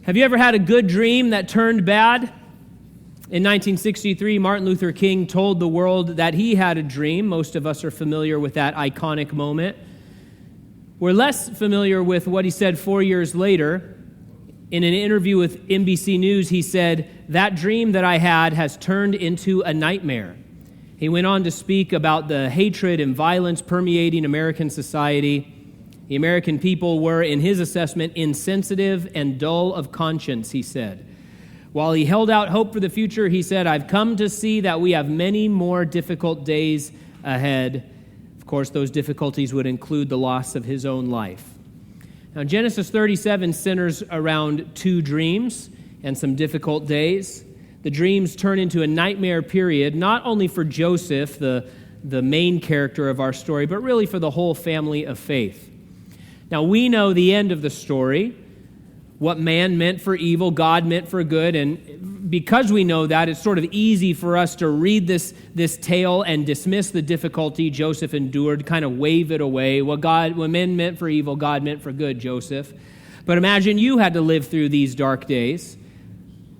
Have you ever had a good dream that turned bad? In 1963, Martin Luther King told the world that he had a dream. Most of us are familiar with that iconic moment. We're less familiar with what he said 4 years later. In an interview with NBC News, he said, "That dream that I had has turned into a nightmare." He went on to speak about the hatred and violence permeating American society. The American people were, in his assessment, insensitive and dull of conscience, he said. While he held out hope for the future, he said, "I've come to see that we have many more difficult days ahead." Of course, those difficulties would include the loss of his own life. Now, Genesis 37 centers around two dreams and some difficult days. The dreams turn into a nightmare period, not only for Joseph, the main character of our story, but really for the whole family of faith. Now, we know the end of the story, what man meant for evil, God meant for good, and because we know that, it's sort of easy for us to read this tale and dismiss the difficulty Joseph endured, kind of wave it away. What men meant for evil, God meant for good, Joseph. But imagine you had to live through these dark days.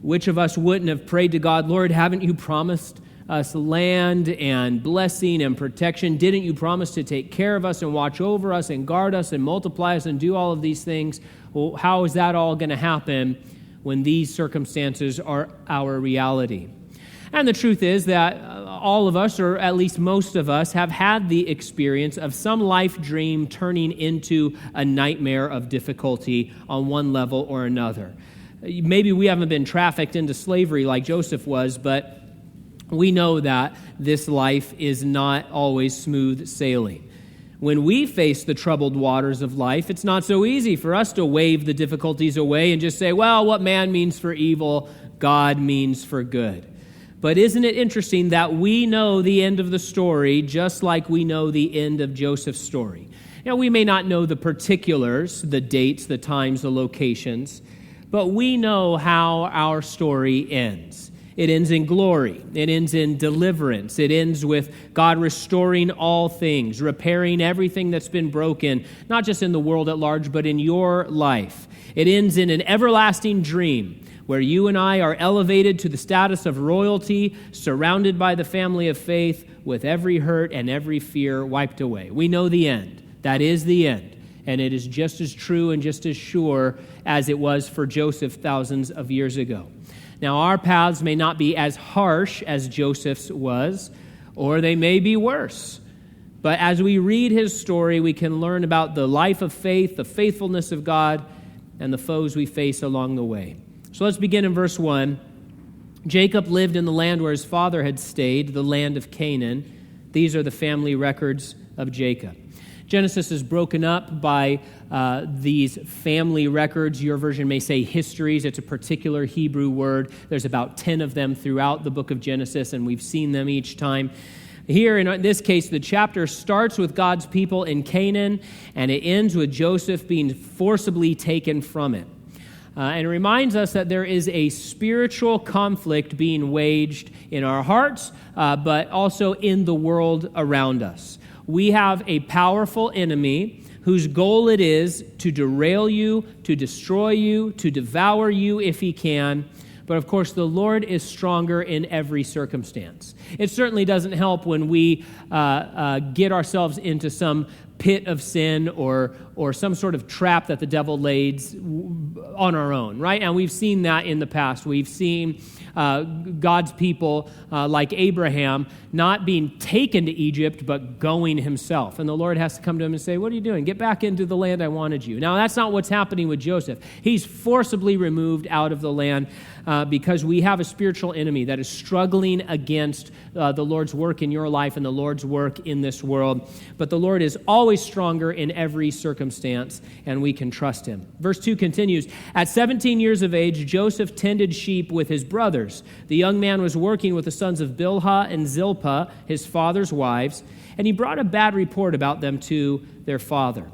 Which of us wouldn't have prayed to God, "Lord, haven't you promised us land and blessing and protection? Didn't you promise to take care of us and watch over us and guard us and multiply us and do all of these things?" Well, how is that all going to happen when these circumstances are our reality? And the truth is that all of us, or at least most of us, have had the experience of some life dream turning into a nightmare of difficulty on one level or another. Maybe we haven't been trafficked into slavery like Joseph was, but we know that this life is not always smooth sailing. When we face the troubled waters of life, it's not so easy for us to wave the difficulties away and just say, well, what man means for evil, God means for good. But isn't it interesting that we know the end of the story just like we know the end of Joseph's story? Now, we may not know the particulars, the dates, the times, the locations, but we know how our story ends. It ends in glory. It ends in deliverance. It ends with God restoring all things, repairing everything that's been broken, not just in the world at large, but in your life. It ends in an everlasting dream where you and I are elevated to the status of royalty, surrounded by the family of faith, with every hurt and every fear wiped away. We know the end. That is the end. And it is just as true and just as sure as it was for Joseph thousands of years ago. Now, our paths may not be as harsh as Joseph's was, or they may be worse. But as we read his story, we can learn about the life of faith, the faithfulness of God, and the foes we face along the way. So let's begin in verse 1. Jacob lived in the land where his father had stayed, the land of Canaan. These are the family records of Jacob. Genesis is broken up by these family records. Your version may say histories. It's a particular Hebrew word. There's about 10 of them throughout the book of Genesis, and we've seen them each time. Here, in this case, the chapter starts with God's people in Canaan, and it ends with Joseph being forcibly taken from it. And it reminds us that there is a spiritual conflict being waged in our hearts, but also in the world around us. We have a powerful enemy whose goal it is to derail you, to destroy you, to devour you if he can. But of course, the Lord is stronger in every circumstance. It certainly doesn't help when we get ourselves into some pit of sin or some sort of trap that the devil lays on our own, right? And we've seen that in the past. We've seen God's people like Abraham not being taken to Egypt, but going himself. And the Lord has to come to him and say, "What are you doing? Get back into the land I wanted you." Now, that's not what's happening with Joseph. He's forcibly removed out of the land because we have a spiritual enemy that is struggling against the Lord's work in your life and the Lord's work in this world. But the Lord is always stronger in every circumstance, and we can trust him. Verse 2 continues, "At 17 years of age, Joseph tended sheep with his brothers. The young man was working with the sons of Bilhah and Zilpah, his father's wives, and he brought a bad report about them to their father."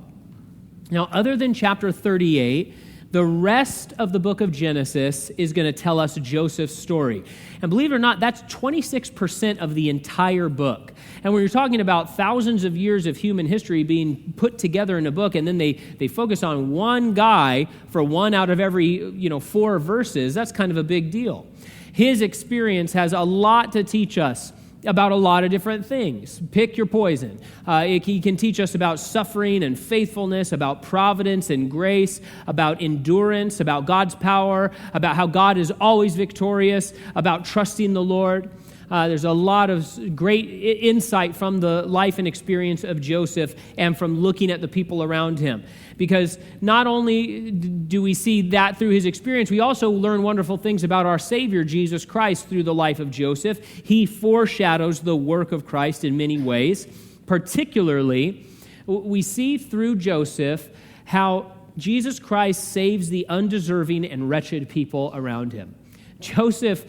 Now, other than chapter 38, The rest of the book of Genesis is going to tell us Joseph's story. And believe it or not, that's 26% of the entire book. And when you're talking about thousands of years of human history being put together in a book, and then they focus on one guy for one out of every 4 verses, that's kind of a big deal. His experience has a lot to teach us about a lot of different things. Pick your poison. He can teach us about suffering and faithfulness, about providence and grace, about endurance, about God's power, about how God is always victorious, about trusting the Lord. There's a lot of great insight from the life and experience of Joseph and from looking at the people around him. Because not only do we see that through his experience, we also learn wonderful things about our Savior, Jesus Christ, through the life of Joseph. He foreshadows the work of Christ in many ways. Particularly, we see through Joseph how Jesus Christ saves the undeserving and wretched people around him. Joseph,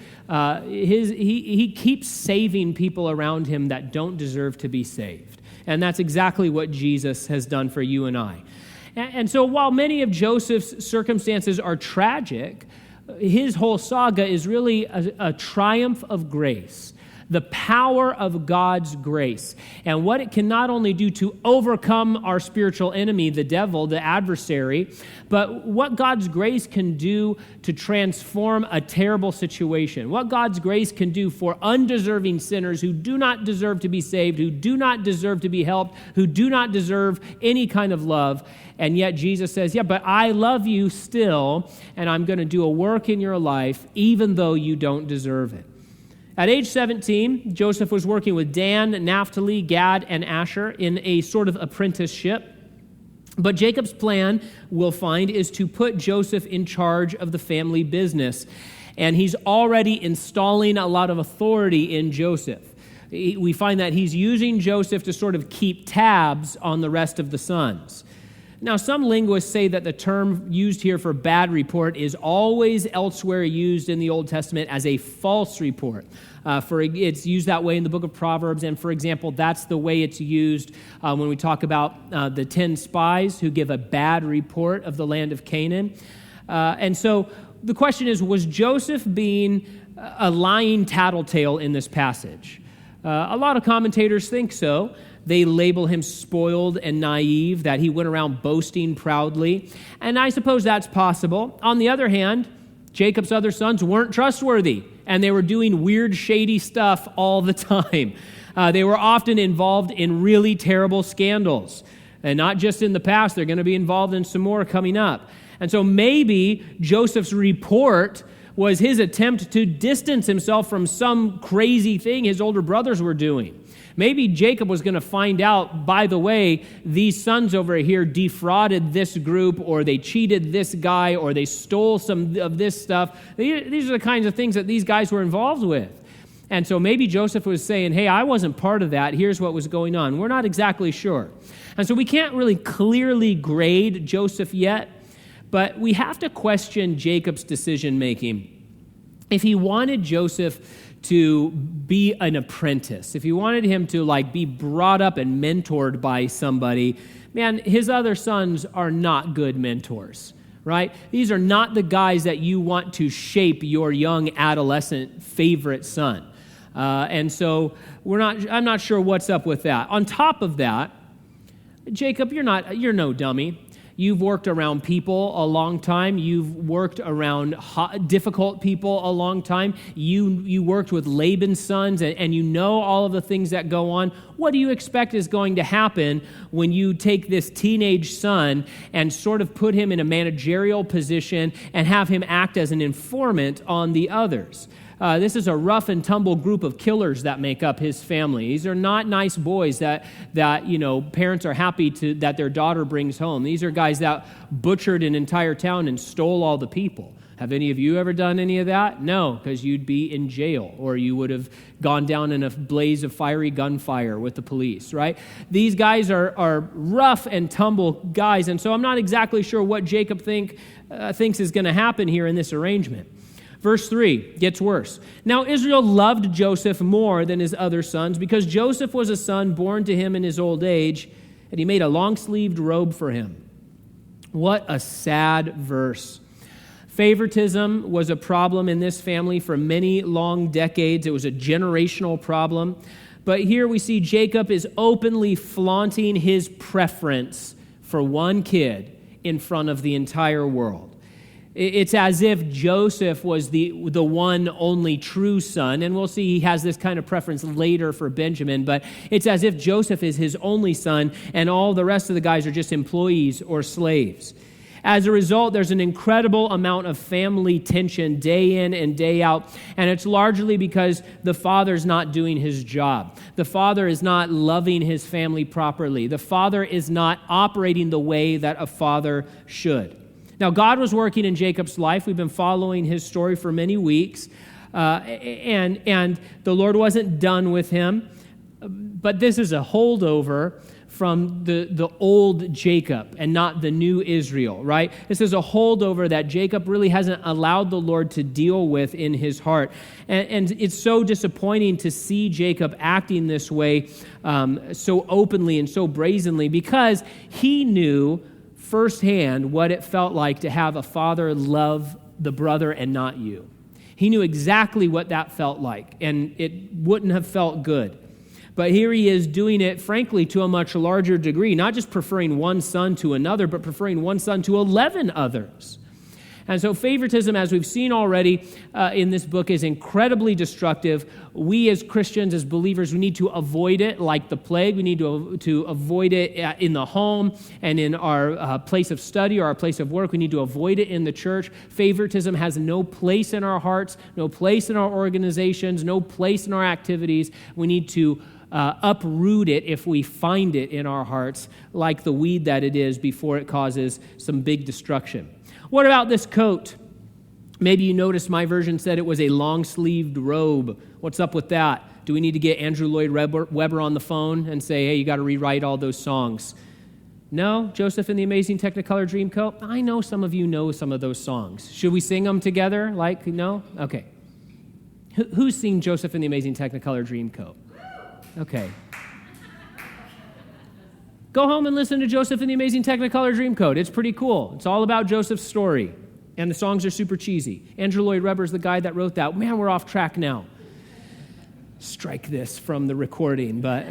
he keeps saving people around him that don't deserve to be saved. And that's exactly what Jesus has done for you and I. And so while many of Joseph's circumstances are tragic, his whole saga is really a triumph of grace, the power of God's grace, and what it can not only do to overcome our spiritual enemy, the devil, the adversary, but what God's grace can do to transform a terrible situation, what God's grace can do for undeserving sinners who do not deserve to be saved, who do not deserve to be helped, who do not deserve any kind of love. And yet Jesus says, yeah, but I love you still, and I'm going to do a work in your life even though you don't deserve it. At age 17, Joseph was working with Dan, Naphtali, Gad, and Asher in a sort of apprenticeship. But Jacob's plan, we'll find, is to put Joseph in charge of the family business. And he's already installing a lot of authority in Joseph. We find that he's using Joseph to sort of keep tabs on the rest of the sons. Now, some linguists say that the term used here for bad report is always elsewhere used in the Old Testament as a false report. It's used that way in the book of Proverbs, and for example, that's the way it's used when we talk about the 10 spies who give a bad report of the land of Canaan. And so the question is, was Joseph being a lying tattletale in this passage? A lot of commentators think so. They label him spoiled and naive, that he went around boasting proudly. And I suppose that's possible. On the other hand, Jacob's other sons weren't trustworthy, and they were doing weird, shady stuff all the time. They were often involved in really terrible scandals. And not just in the past, they're going to be involved in some more coming up. And so maybe Joseph's report was his attempt to distance himself from some crazy thing his older brothers were doing. Maybe Jacob was going to find out, by the way, these sons over here defrauded this group, or they cheated this guy, or they stole some of this stuff. These are the kinds of things that these guys were involved with. And so maybe Joseph was saying, hey, I wasn't part of that. Here's what was going on. We're not exactly sure. And so we can't really clearly grade Joseph yet, but we have to question Jacob's decision-making. If he wanted Joseph to be an apprentice, if he wanted him to be brought up and mentored by somebody, man, his other sons are not good mentors, right? These are not the guys that you want to shape your young adolescent favorite son. And so I'm not sure what's up with that. On top of that, Jacob, you're no dummy. You've worked around people a long time. You've worked around difficult people a long time. You worked with Laban's sons, and you know all of the things that go on. What do you expect is going to happen when you take this teenage son and sort of put him in a managerial position and have him act as an informant on the others? This is a rough and tumble group of killers that make up his family. These are not nice boys that parents are happy that their daughter brings home. These are guys that butchered an entire town and stole all the people. Have any of you ever done any of that? No, because you'd be in jail, or you would have gone down in a blaze of fiery gunfire with the police, right? These guys are rough and tumble guys, and so I'm not exactly sure what Jacob thinks is going to happen here in this arrangement. Verse 3 gets worse. Now Israel loved Joseph more than his other sons, because Joseph was a son born to him in his old age, and he made a long-sleeved robe for him. What a sad verse. Favoritism was a problem in this family for many long decades. It was a generational problem. But here we see Jacob is openly flaunting his preference for one kid in front of the entire world. It's as if Joseph was the one only true son, and we'll see he has this kind of preference later for Benjamin, but it's as if Joseph is his only son, and all the rest of the guys are just employees or slaves. As a result, there's an incredible amount of family tension day in and day out, and it's largely because the father's not doing his job. The father is not loving his family properly. The father is not operating the way that a father should. Now, God was working in Jacob's life. We've been following his story for many weeks, and the Lord wasn't done with him, but this is a holdover from the old Jacob and not the new Israel, right? This is a holdover that Jacob really hasn't allowed the Lord to deal with in his heart. And it's so disappointing to see Jacob acting this way so openly and so brazenly, because he knew firsthand what it felt like to have a father love the brother and not you. He knew exactly what that felt like, and it wouldn't have felt good. But here he is doing it, frankly, to a much larger degree, not just preferring one son to another, but preferring one son to 11 others. And so favoritism, as we've seen already in this book, is incredibly destructive. We as Christians, as believers, we need to avoid it like the plague. We need to avoid it in the home and in our place of study or our place of work. We need to avoid it in the church. Favoritism has no place in our hearts, no place in our organizations, no place in our activities. We need to uproot it if we find it in our hearts, like the weed that it is, before it causes some big destruction. What about this coat? Maybe you noticed my version said it was a long-sleeved robe. What's up with that? Do we need to get Andrew Lloyd Webber on the phone and say, hey, you got to rewrite all those songs? No? Joseph and the Amazing Technicolor Dreamcoat? I know some of you know some of those songs. Should we sing them together? No? Okay. Who's seen Joseph and the Amazing Technicolor Dreamcoat? Okay. Go home and listen to Joseph and the Amazing Technicolor Dreamcoat. It's pretty cool. It's all about Joseph's story. And the songs are super cheesy. Andrew Lloyd Webber is the guy that wrote that. Man, we're off track now. Strike this from the recording. But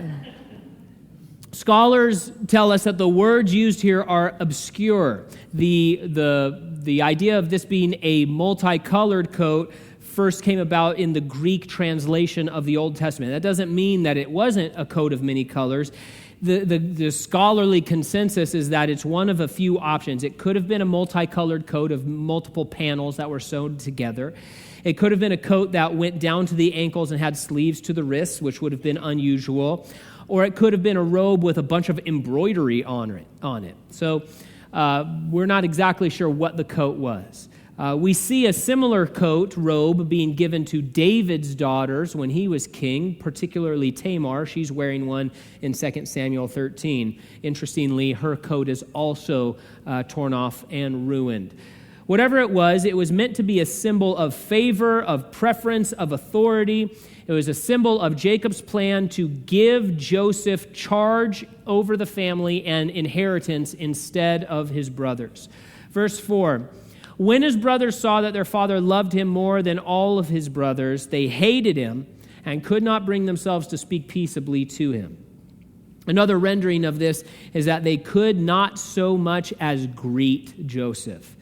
scholars tell us that the words used here are obscure. The idea of this being a multicolored coat first came about in the Greek translation of the Old Testament. That doesn't mean that it wasn't a coat of many colors. The scholarly consensus is that it's one of a few options. It could have been a multicolored coat of multiple panels that were sewn together. It could have been a coat that went down to the ankles and had sleeves to the wrists, which would have been unusual. Or it could have been a robe with a bunch of embroidery on it. So we're not exactly sure what the coat was. We see a similar robe being given to David's daughters when he was king, particularly Tamar. She's wearing one in 2 Samuel 13. Interestingly, her coat is also torn off and ruined. Whatever it was meant to be a symbol of favor, of preference, of authority. It was a symbol of Jacob's plan to give Joseph charge over the family and inheritance instead of his brothers. Verse 4. When his brothers saw that their father loved him more than all of his brothers, they hated him and could not bring themselves to speak peaceably to him. Another rendering of this is that they could not so much as greet Joseph.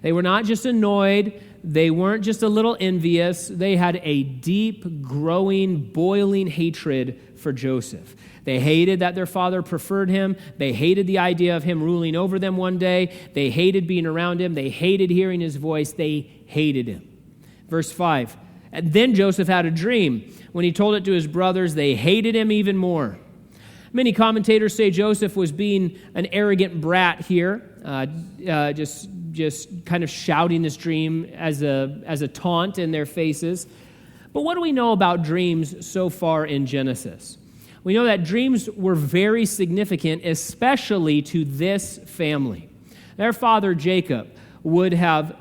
They were not just annoyed. They weren't just a little envious. They had a deep, growing, boiling hatred for Joseph. They hated that their father preferred him. They hated the idea of him ruling over them one day. They hated being around him. They hated hearing his voice. They hated him. Verse 5, and then Joseph had a dream. When he told it to his brothers, they hated him even more. Many commentators say Joseph was being an arrogant brat here, just kind of shouting this dream as a taunt in their faces. But what do we know about dreams so far in Genesis? We know that dreams were very significant, especially to this family. Their father, Jacob, would have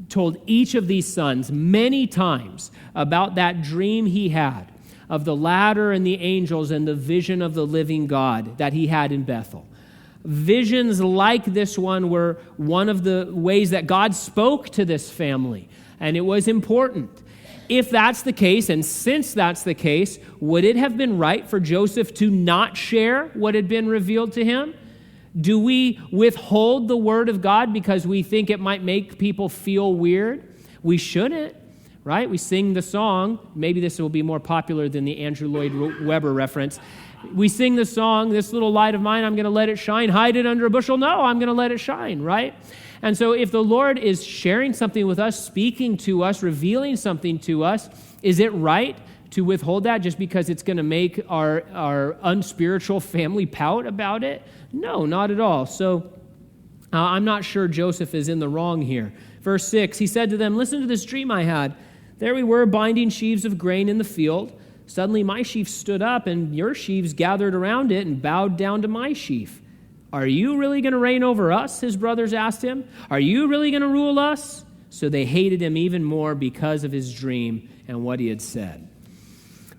told each of these sons many times about that dream he had of the ladder and the angels and the vision of the living God that he had in Bethel. Visions like this one were one of the ways that God spoke to this family, and it was important. If that's the case, and since that's the case, would it have been right for Joseph to not share what had been revealed to him? Do we withhold the word of God because we think it might make people feel weird? We shouldn't, right? We sing the song. Maybe this will be more popular than the Andrew Lloyd Webber reference. We sing the song, "This little light of mine, I'm going to let it shine. Hide it under a bushel. No, I'm going to let it shine," right? And so if the Lord is sharing something with us, speaking to us, revealing something to us, is it right to withhold that just because it's going to make our unspiritual family pout about it? No, not at all. So I'm not sure Joseph is in the wrong here. Verse 6, he said to them, "Listen to this dream I had. There we were binding sheaves of grain in the field. Suddenly my sheaf stood up, and your sheaves gathered around it and bowed down to my sheaf. Are you really going to reign over us?" his brothers asked him. "Are you really going to rule us?" So they hated him even more because of his dream and what he had said.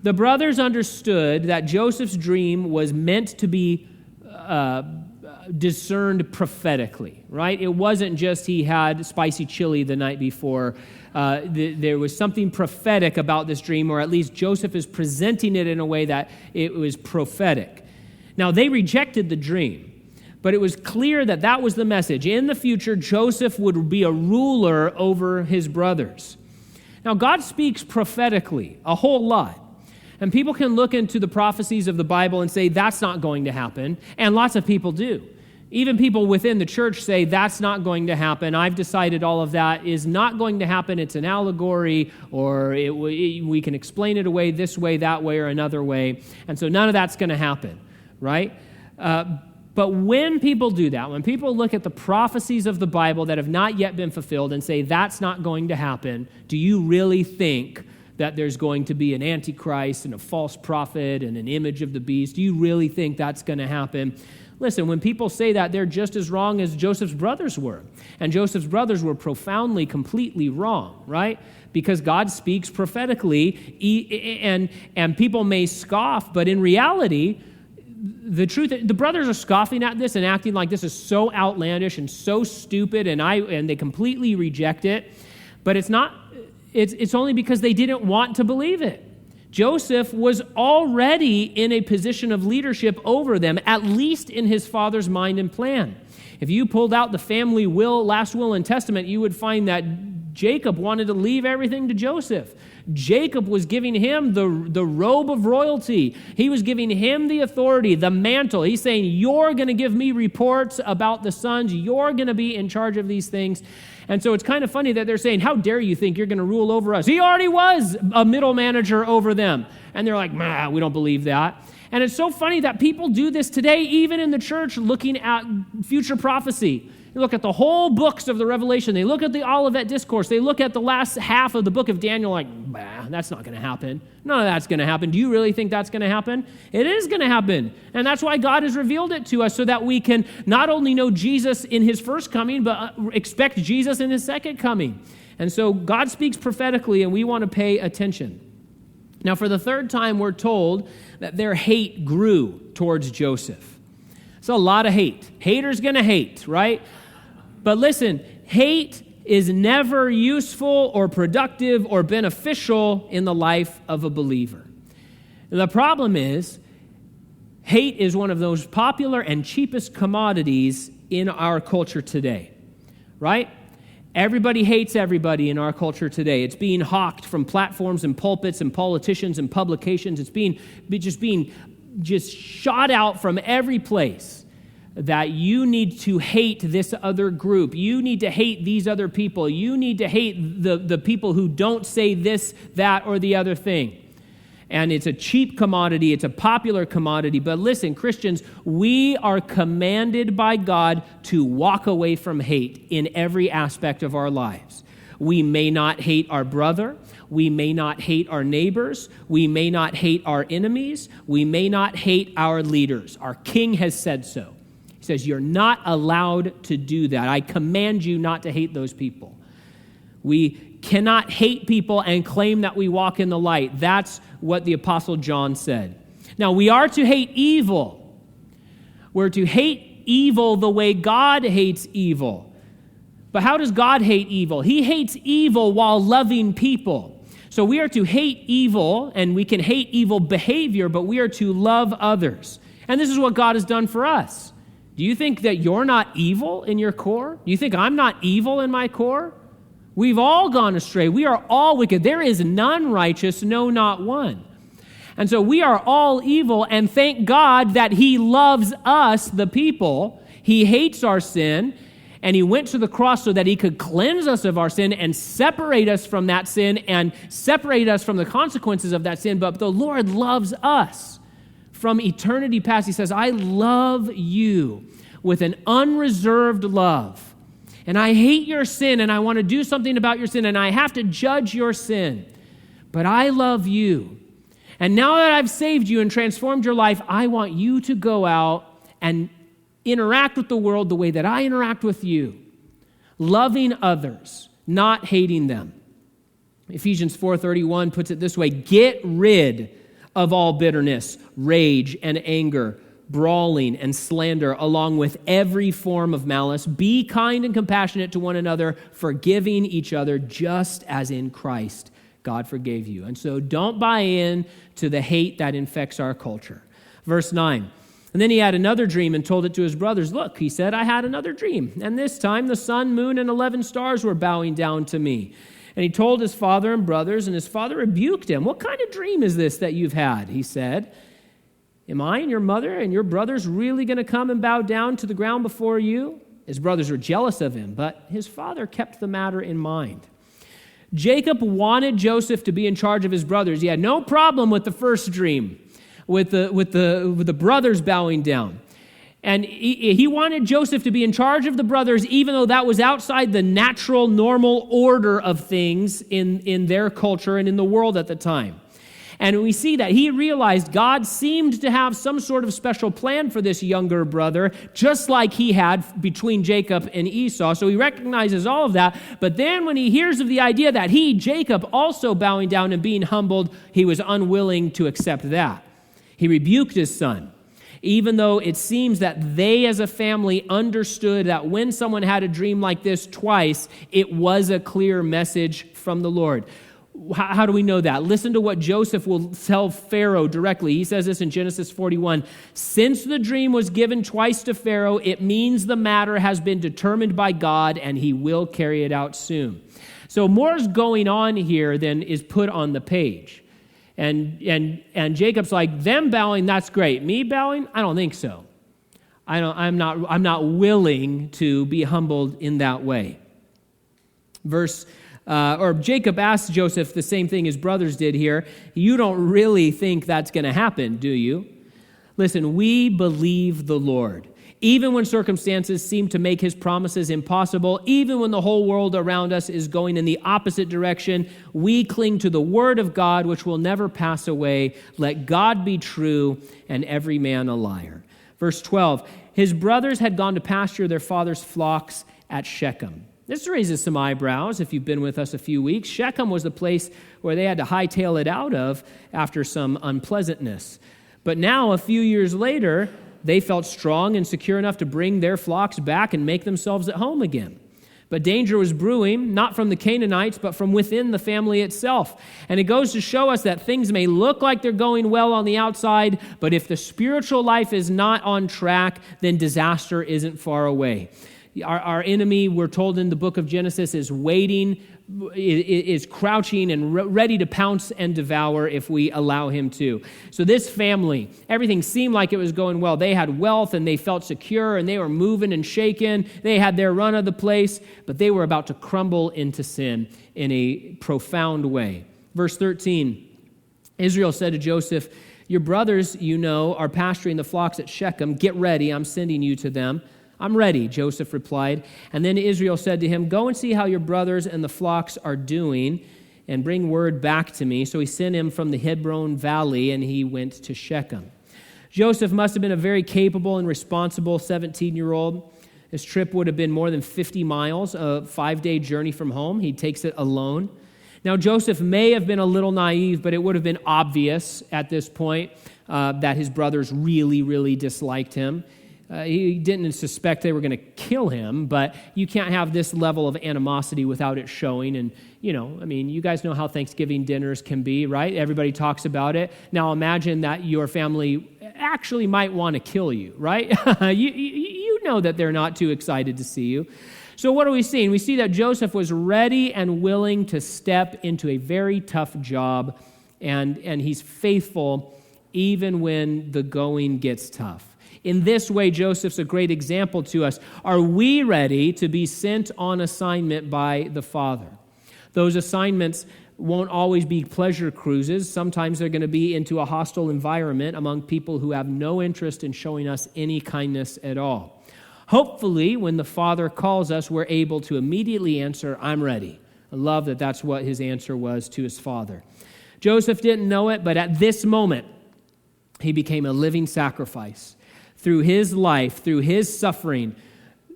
The brothers understood that Joseph's dream was meant to be discerned prophetically, right? It wasn't just he had spicy chili the night before. There was something prophetic about this dream, or at least Joseph is presenting it in a way that it was prophetic. Now, they rejected the dream, but it was clear that that was the message. In the future, Joseph would be a ruler over his brothers. Now, God speaks prophetically a whole lot. And people can look into the prophecies of the Bible and say, that's not going to happen. And lots of people do. Even people within the church say, that's not going to happen. I've decided all of that is not going to happen. It's an allegory, or we can explain it away this way, that way, or another way. And so none of that's going to happen, right? But when people do that, when people look at the prophecies of the Bible that have not yet been fulfilled and say, that's not going to happen, do you really think that there's going to be an antichrist and a false prophet and an image of the beast? Do you really think that's going to happen? Listen, when people say that, they're just as wrong as Joseph's brothers were. And Joseph's brothers were profoundly, completely wrong, right? Because God speaks prophetically, and people may scoff, but in reality, the truth, the brothers are scoffing at this and acting like this is so outlandish and so stupid, and they completely reject it. But it's not. It's only because they didn't want to believe it. Joseph was already in a position of leadership over them, at least in his father's mind and plan. If you pulled out the family last will and testament, you would find that Jacob wanted to leave everything to Joseph. Jacob was giving him the robe of royalty. He was giving him the authority, the mantle. He's saying, you're going to give me reports about the sons. You're going to be in charge of these things. And so it's kind of funny that they're saying, how dare you think you're going to rule over us? He already was a middle manager over them. And they're like, we don't believe that. And it's so funny that people do this today, even in the church, looking at future prophecy. They look at the whole books of the Revelation. They look at the Olivet Discourse. They look at the last half of the book of Daniel like, that's not going to happen. None of that's going to happen. Do you really think that's going to happen? It is going to happen. And that's why God has revealed it to us, so that we can not only know Jesus in his first coming, but expect Jesus in his second coming. And so God speaks prophetically, and we want to pay attention. Now, for the third time, we're told that their hate grew towards Joseph. It's a lot of hate. Haters going to hate, right? But listen, hate is never useful or productive or beneficial in the life of a believer. And the problem is, hate is one of those popular and cheapest commodities in our culture today, right? Everybody hates everybody in our culture today. It's being hawked from platforms and pulpits and politicians and publications. It's being shot out from every place. That you need to hate this other group. You need to hate these other people. You need to hate the people who don't say this, that, or the other thing. And it's a cheap commodity. It's a popular commodity. But listen, Christians, we are commanded by God to walk away from hate in every aspect of our lives. We may not hate our brother. We may not hate our neighbors. We may not hate our enemies. We may not hate our leaders. Our King has said so. He says, you're not allowed to do that. I command you not to hate those people. We cannot hate people and claim that we walk in the light. That's what the Apostle John said. Now, we are to hate evil. We're to hate evil the way God hates evil. But how does God hate evil? He hates evil while loving people. So we are to hate evil, and we can hate evil behavior, but we are to love others. And this is what God has done for us. Do you think that you're not evil in your core? Do you think I'm not evil in my core? We've all gone astray. We are all wicked. There is none righteous, no, not one. And so we are all evil, and thank God that he loves us, the people. He hates our sin, and he went to the cross so that he could cleanse us of our sin and separate us from that sin and separate us from the consequences of that sin. But the Lord loves us from eternity past. He says, I love you with an unreserved love. And I hate your sin, and I want to do something about your sin, and I have to judge your sin. But I love you. And now that I've saved you and transformed your life, I want you to go out and interact with the world the way that I interact with you, loving others, not hating them. Ephesians 4:31 puts it this way: get rid of all bitterness, rage, and anger, brawling and slander, along with every form of malice. Be kind and compassionate to one another, forgiving each other, just as in Christ God forgave you. And so don't buy in to the hate that infects our culture. Verse 9, and then he had another dream and told it to his brothers. Look, he said, I had another dream, and this time the sun, moon, and 11 stars were bowing down to me. And he told his father and brothers, and his father rebuked him. What kind of dream is this that you've had? He said, am I and your mother and your brothers really going to come and bow down to the ground before you? His brothers were jealous of him, but his father kept the matter in mind. Jacob wanted Joseph to be in charge of his brothers. He had no problem with the first dream, with the brothers bowing down. And he wanted Joseph to be in charge of the brothers, even though that was outside the natural, normal order of things in their culture and in the world at the time. And we see that he realized God seemed to have some sort of special plan for this younger brother, just like he had between Jacob and Esau. So he recognizes all of that. But then when he hears of the idea that he, Jacob, also bowing down and being humbled, he was unwilling to accept that. He rebuked his son, even though it seems that they as a family understood that when someone had a dream like this twice, it was a clear message from the Lord. How do we know that? Listen to what Joseph will tell Pharaoh directly. He says this in Genesis 41. Since the dream was given twice to Pharaoh, it means the matter has been determined by God, and he will carry it out soon. So more is going on here than is put on the page. And Jacob's like, them bowing, that's great. Me bowing? I don't think so. I'm not willing to be humbled in that way. Jacob asked Joseph the same thing his brothers did here. You don't really think that's going to happen, do you? Listen, we believe the Lord. Even when circumstances seem to make his promises impossible, even when the whole world around us is going in the opposite direction, we cling to the word of God, which will never pass away. Let God be true and every man a liar. Verse 12, his brothers had gone to pasture their father's flocks at Shechem. This raises some eyebrows if you've been with us a few weeks. Shechem was the place where they had to hightail it out of after some unpleasantness. But now, a few years later, they felt strong and secure enough to bring their flocks back and make themselves at home again. But danger was brewing, not from the Canaanites, but from within the family itself. And it goes to show us that things may look like they're going well on the outside, but if the spiritual life is not on track, then disaster isn't far away. Our enemy, we're told in the book of Genesis, is waiting, is crouching and ready to pounce and devour if we allow him to. So this family, everything seemed like it was going well. They had wealth and they felt secure and they were moving and shaking. They had their run of the place, but they were about to crumble into sin in a profound way. Verse 13, Israel said to Joseph, your brothers, are pasturing the flocks at Shechem. Get ready, I'm sending you to them. I'm ready, Joseph replied. And then Israel said to him, go and see how your brothers and the flocks are doing and bring word back to me. So he sent him from the Hebron Valley, and he went to Shechem. Joseph must have been a very capable and responsible 17-year-old. His trip would have been more than 50 miles, a 5-day journey from home. He takes it alone. Now, Joseph may have been a little naive, but it would have been obvious at this point that his brothers really, really disliked him. He didn't suspect they were going to kill him, but you can't have this level of animosity without it showing. And, you guys know how Thanksgiving dinners can be, right? Everybody talks about it. Now imagine that your family actually might want to kill you, right? You know that they're not too excited to see you. So what are we seeing? We see that Joseph was ready and willing to step into a very tough job, and he's faithful even when the going gets tough. In this way, Joseph's a great example to us. Are we ready to be sent on assignment by the Father? Those assignments won't always be pleasure cruises. Sometimes they're going to be into a hostile environment among people who have no interest in showing us any kindness at all. Hopefully, when the Father calls us, we're able to immediately answer, I'm ready. I love that that's what his answer was to his father. Joseph didn't know it, but at this moment, he became a living sacrifice. Through his life, through his suffering,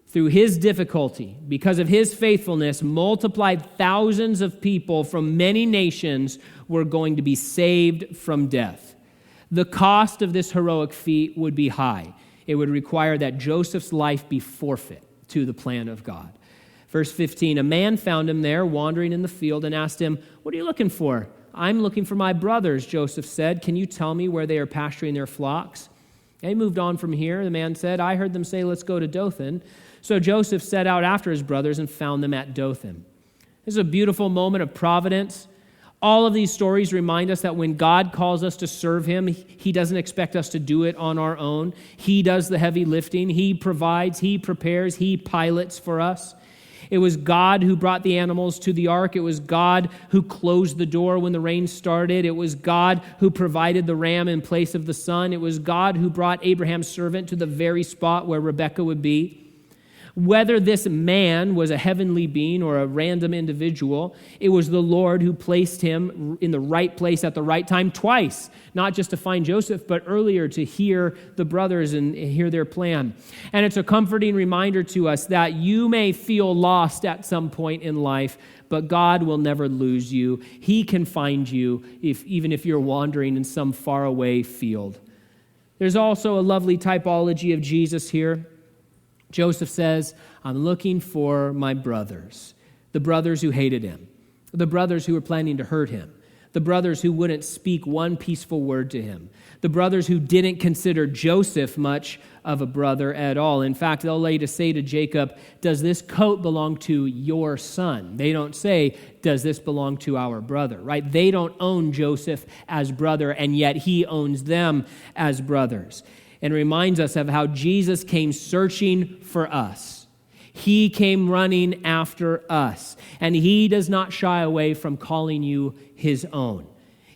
through his difficulty, because of his faithfulness, multiplied thousands of people from many nations were going to be saved from death. The cost of this heroic feat would be high. It would require that Joseph's life be forfeit to the plan of God. Verse 15, a man found him there wandering in the field and asked him, what are you looking for? I'm looking for my brothers, Joseph said. Can you tell me where they are pasturing their flocks? They moved on from here. The man said, I heard them say, let's go to Dothan. So Joseph set out after his brothers and found them at Dothan. This is a beautiful moment of providence. All of these stories remind us that when God calls us to serve him, he doesn't expect us to do it on our own. He does the heavy lifting. He provides, he prepares, he pilots for us. It was God who brought the animals to the ark. It was God who closed the door when the rain started. It was God who provided the ram in place of the son. It was God who brought Abraham's servant to the very spot where Rebekah would be. Whether this man was a heavenly being or a random individual, it was the Lord who placed him in the right place at the right time twice, not just to find Joseph, but earlier to hear the brothers and hear their plan. And it's a comforting reminder to us that you may feel lost at some point in life, but God will never lose you. He can find you even if you're wandering in some faraway field. There's also a lovely typology of Jesus here. Joseph says, I'm looking for my brothers, the brothers who hated him, the brothers who were planning to hurt him, the brothers who wouldn't speak one peaceful word to him, the brothers who didn't consider Joseph much of a brother at all. In fact, they'll later say to Jacob, does this coat belong to your son? They don't say, does this belong to our brother, right? They don't own Joseph as brother, and yet he owns them as brothers. And reminds us of how Jesus came searching for us. He came running after us. And he does not shy away from calling you his own.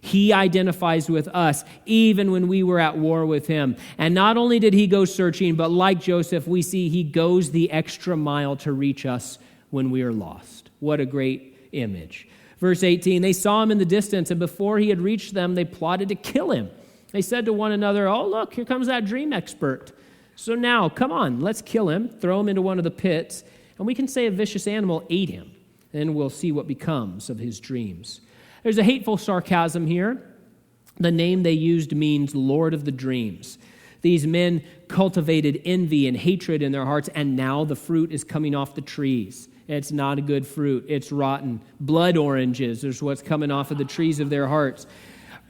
He identifies with us even when we were at war with him. And not only did he go searching, but like Joseph, we see he goes the extra mile to reach us when we are lost. What a great image. Verse 18, they saw him in the distance, and before he had reached them, they plotted to kill him. They said to one another, oh, look, here comes that dream expert. So now, come on, let's kill him, throw him into one of the pits, and we can say a vicious animal ate him. Then we'll see what becomes of his dreams. There's a hateful sarcasm here. The name they used means Lord of the Dreams. These men cultivated envy and hatred in their hearts, and now the fruit is coming off the trees. It's not a good fruit. It's rotten. Blood oranges is what's coming off of the trees of their hearts.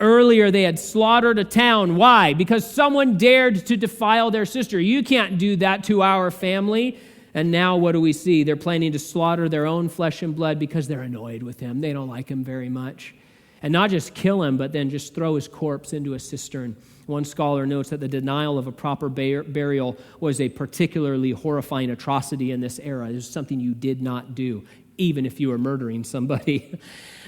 Earlier, they had slaughtered a town. Why? Because someone dared to defile their sister. You can't do that to our family. And now what do we see? They're planning to slaughter their own flesh and blood because they're annoyed with him. They don't like him very much. And not just kill him, but then just throw his corpse into a cistern. One scholar notes that the denial of a proper burial was a particularly horrifying atrocity in this era. It was something you did not do, even if you were murdering somebody.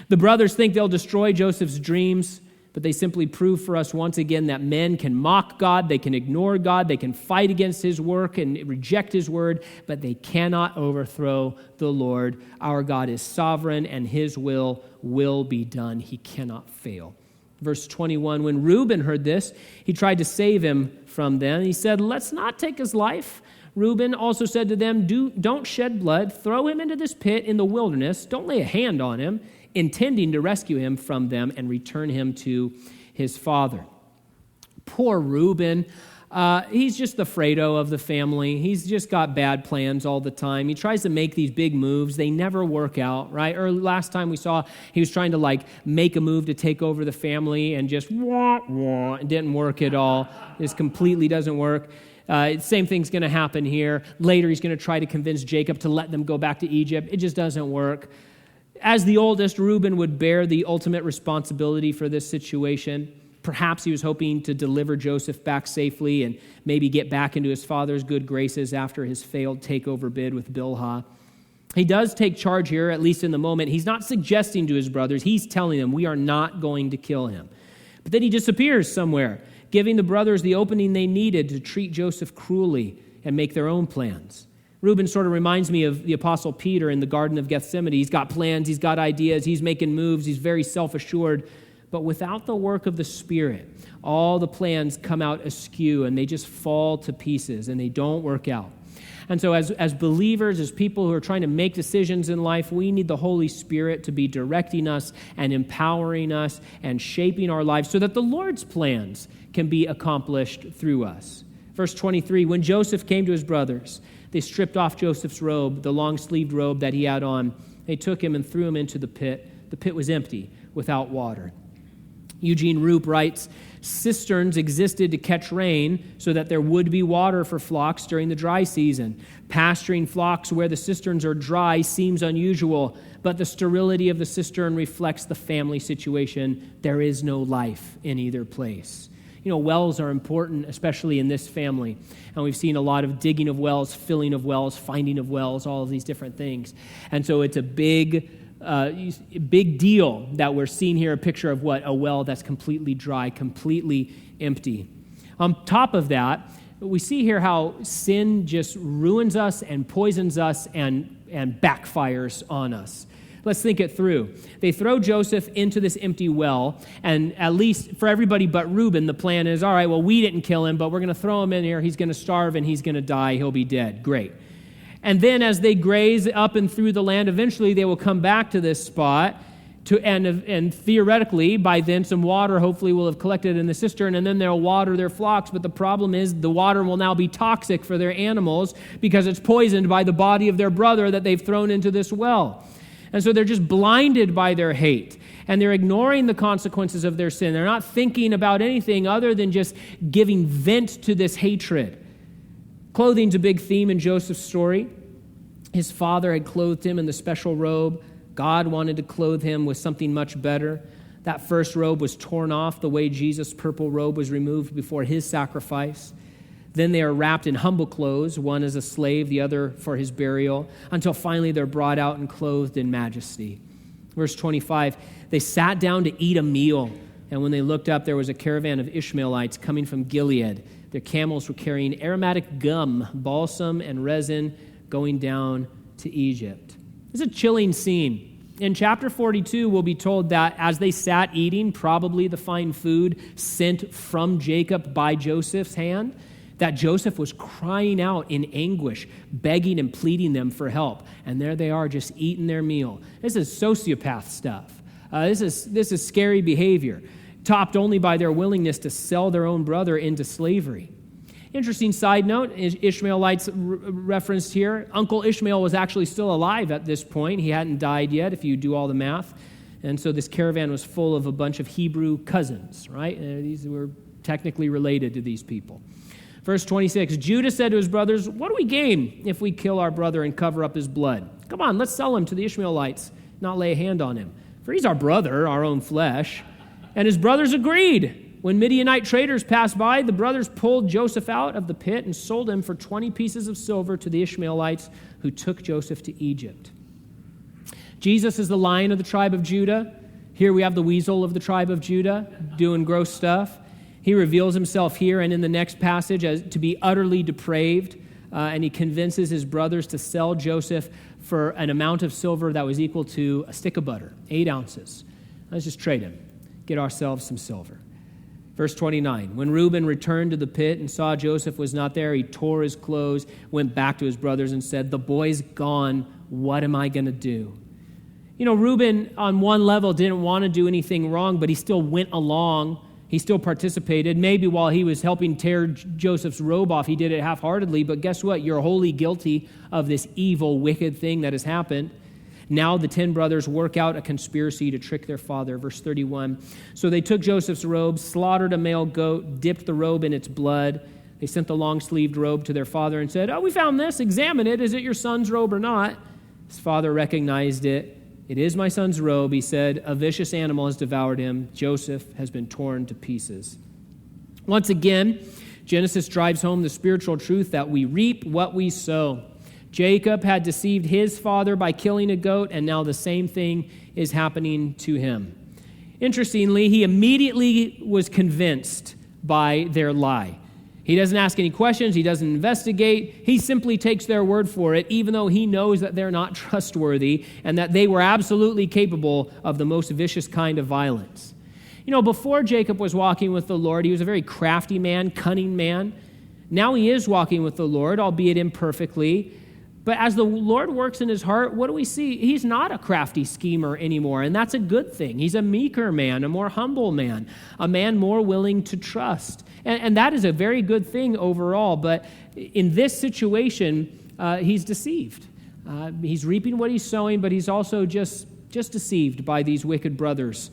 The brothers think they'll destroy Joseph's dreams, but they simply prove for us once again that men can mock God, they can ignore God, they can fight against his work and reject his word, but they cannot overthrow the Lord. Our God is sovereign, and his will be done. He cannot fail. Verse 21, when Reuben heard this, he tried to save him from them. He said, let's not take his life. Reuben also said to them, don't shed blood. Throw him into this pit in the wilderness. Don't lay a hand on him, intending to rescue him from them and return him to his father. Poor Reuben. He's just the Fredo of the family. He's just got bad plans all the time. He tries to make these big moves. They never work out, right? Or last time we saw he was trying to make a move to take over the family and just it didn't work at all. This completely doesn't work. Same thing's going to happen here. Later, he's going to try to convince Jacob to let them go back to Egypt. It just doesn't work. As the oldest, Reuben would bear the ultimate responsibility for this situation. Perhaps he was hoping to deliver Joseph back safely and maybe get back into his father's good graces after his failed takeover bid with Bilhah. He does take charge here, at least in the moment. He's not suggesting to his brothers. He's telling them, we are not going to kill him. But then he disappears somewhere, giving the brothers the opening they needed to treat Joseph cruelly and make their own plans. Reuben sort of reminds me of the Apostle Peter in the Garden of Gethsemane. He's got plans, he's got ideas, he's making moves, he's very self-assured. But without the work of the Spirit, all the plans come out askew and they just fall to pieces and they don't work out. And so as believers, as people who are trying to make decisions in life, we need the Holy Spirit to be directing us and empowering us and shaping our lives so that the Lord's plans can be accomplished through us. Verse 23, when Joseph came to his brothers, they stripped off Joseph's robe, the long-sleeved robe that he had on. They took him and threw him into the pit. The pit was empty, without water. Eugene Roop writes, cisterns existed to catch rain so that there would be water for flocks during the dry season. Pasturing flocks where the cisterns are dry seems unusual, but the sterility of the cistern reflects the family situation. There is no life in either place. You know, wells are important, especially in this family. And we've seen a lot of digging of wells, filling of wells, finding of wells, all of these different things. And so it's a big deal that we're seeing here a picture of what? A well that's completely dry, completely empty. On top of that, we see here how sin just ruins us and poisons us and backfires on us. Let's think it through. They throw Joseph into this empty well, and at least for everybody but Reuben, the plan is, all right, well, we didn't kill him, but we're going to throw him in here. He's going to starve and he's going to die. He'll be dead. Great. And then as they graze up and through the land, eventually they will come back to this spot, and theoretically, by then some water hopefully will have collected in the cistern, and then they'll water their flocks. But the problem is the water will now be toxic for their animals because it's poisoned by the body of their brother that they've thrown into this well. And so they're just blinded by their hate, and they're ignoring the consequences of their sin. They're not thinking about anything other than just giving vent to this hatred. Clothing's a big theme in Joseph's story. His father had clothed him in the special robe. God wanted to clothe him with something much better. That first robe was torn off the way Jesus' purple robe was removed before his sacrifice. Then they are wrapped in humble clothes, one as a slave, the other for his burial, until finally they're brought out and clothed in majesty. Verse 25, they sat down to eat a meal, and when they looked up, there was a caravan of Ishmaelites coming from Gilead. Their camels were carrying aromatic gum, balsam, and resin going down to Egypt. It's a chilling scene. In chapter 42, we'll be told that as they sat eating, probably the fine food sent from Jacob by Joseph's hand, that Joseph was crying out in anguish, begging and pleading them for help. And there they are just eating their meal. This is sociopath stuff. This is scary behavior, topped only by their willingness to sell their own brother into slavery. Interesting side note, Ishmaelites referenced here. Uncle Ishmael was actually still alive at this point. He hadn't died yet, if you do all the math. And so this caravan was full of a bunch of Hebrew cousins, right? These were technically related to these people. Verse 26, Judah said to his brothers, what do we gain if we kill our brother and cover up his blood? Come on, let's sell him to the Ishmaelites, not lay a hand on him. For he's our brother, our own flesh. And his brothers agreed. When Midianite traders passed by, the brothers pulled Joseph out of the pit and sold him for 20 pieces of silver to the Ishmaelites who took Joseph to Egypt. Jesus is the lion of the tribe of Judah. Here we have the weasel of the tribe of Judah doing gross stuff. He reveals himself here and in the next passage as to be utterly depraved, and he convinces his brothers to sell Joseph for an amount of silver that was equal to a stick of butter, 8 ounces. Let's just trade him, get ourselves some silver. Verse 29, when Reuben returned to the pit and saw Joseph was not there, he tore his clothes, went back to his brothers and said, the boy's gone, what am I going to do? You know, Reuben on one level didn't want to do anything wrong, but he still went along He still participated. Maybe while he was helping tear Joseph's robe off, he did it half-heartedly, but guess what? You're wholly guilty of this evil, wicked thing that has happened. Now the 10 brothers work out a conspiracy to trick their father. Verse 31. So they took Joseph's robe, slaughtered a male goat, dipped the robe in its blood. They sent the long-sleeved robe to their father and said, "Oh, we found this. Examine it. Is it your son's robe or not?" His father recognized it. "It is my son's robe," he said. "A vicious animal has devoured him. Joseph has been torn to pieces." Once again, Genesis drives home the spiritual truth that we reap what we sow. Jacob had deceived his father by killing a goat, and now the same thing is happening to him. Interestingly, he immediately was convinced by their lie. He doesn't ask any questions. He doesn't investigate. He simply takes their word for it, even though he knows that they're not trustworthy and that they were absolutely capable of the most vicious kind of violence. You know, before Jacob was walking with the Lord, he was a very crafty man, cunning man. Now he is walking with the Lord, albeit imperfectly. But as the Lord works in his heart, what do we see? He's not a crafty schemer anymore, and that's a good thing. He's a meeker man, a more humble man, a man more willing to trust. And that is a very good thing overall, but in this situation, he's deceived. He's reaping what he's sowing, but he's also just deceived by these wicked brothers.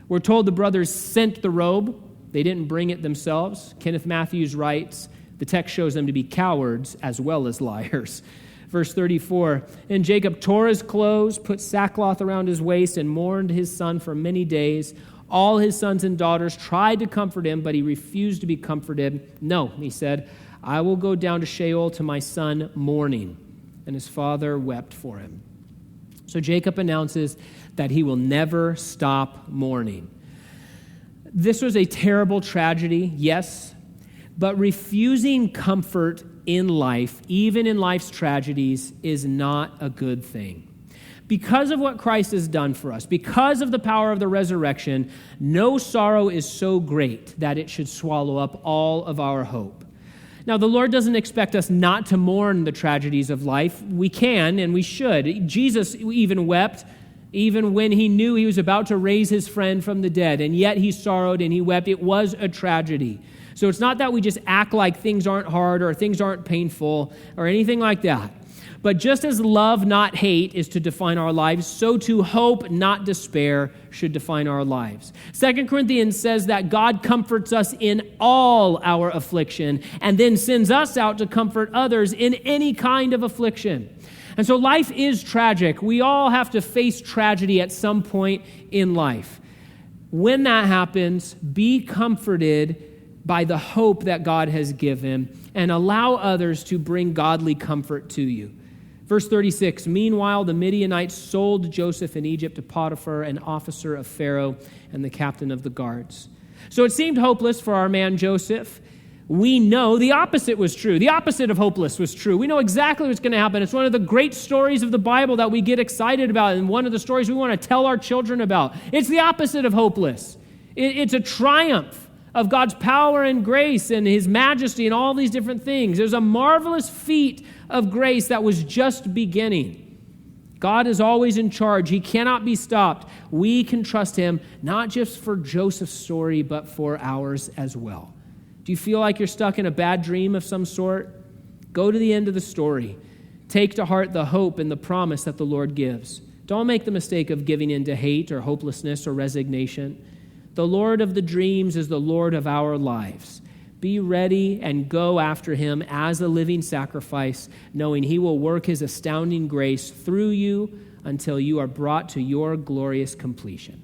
We're told the brothers sent the robe. They didn't bring it themselves. Kenneth Matthews writes, the text shows them to be cowards as well as liars. Verse 34, and Jacob tore his clothes, put sackcloth around his waist, and mourned his son for many days. All his sons and daughters tried to comfort him, but he refused to be comforted. No, he said, I will go down to Sheol to my son mourning. And his father wept for him. So Jacob announces that he will never stop mourning. This was a terrible tragedy, yes, but refusing comfort in life, even in life's tragedies, is not a good thing. Because of what Christ has done for us, because of the power of the resurrection, no sorrow is so great that it should swallow up all of our hope. Now, the Lord doesn't expect us not to mourn the tragedies of life. We can and we should. Jesus even wept, even when he knew he was about to raise his friend from the dead, and yet he sorrowed and he wept. It was a tragedy. So it's not that we just act like things aren't hard or things aren't painful or anything like that. But just as love, not hate, is to define our lives, so too hope, not despair, should define our lives. 2 Corinthians says that God comforts us in all our affliction and then sends us out to comfort others in any kind of affliction. And so life is tragic. We all have to face tragedy at some point in life. When that happens, be comforted by the hope that God has given, and allow others to bring godly comfort to you. Verse 36, meanwhile, the Midianites sold Joseph in Egypt to Potiphar, an officer of Pharaoh and the captain of the guards. So it seemed hopeless for our man Joseph. We know the opposite was true. The opposite of hopeless was true. We know exactly what's going to happen. It's one of the great stories of the Bible that we get excited about, and one of the stories we want to tell our children about. It's the opposite of hopeless. It's a triumph of God's power and grace and his majesty and all these different things. There's a marvelous feat of grace that was just beginning. God is always in charge. He cannot be stopped. We can trust him, not just for Joseph's story, but for ours as well. Do you feel like you're stuck in a bad dream of some sort? Go to the end of the story. Take to heart the hope and the promise that the Lord gives. Don't make the mistake of giving in to hate or hopelessness or resignation. The Lord of the dreams is the Lord of our lives. Be ready and go after him as a living sacrifice, knowing he will work his astounding grace through you until you are brought to your glorious completion.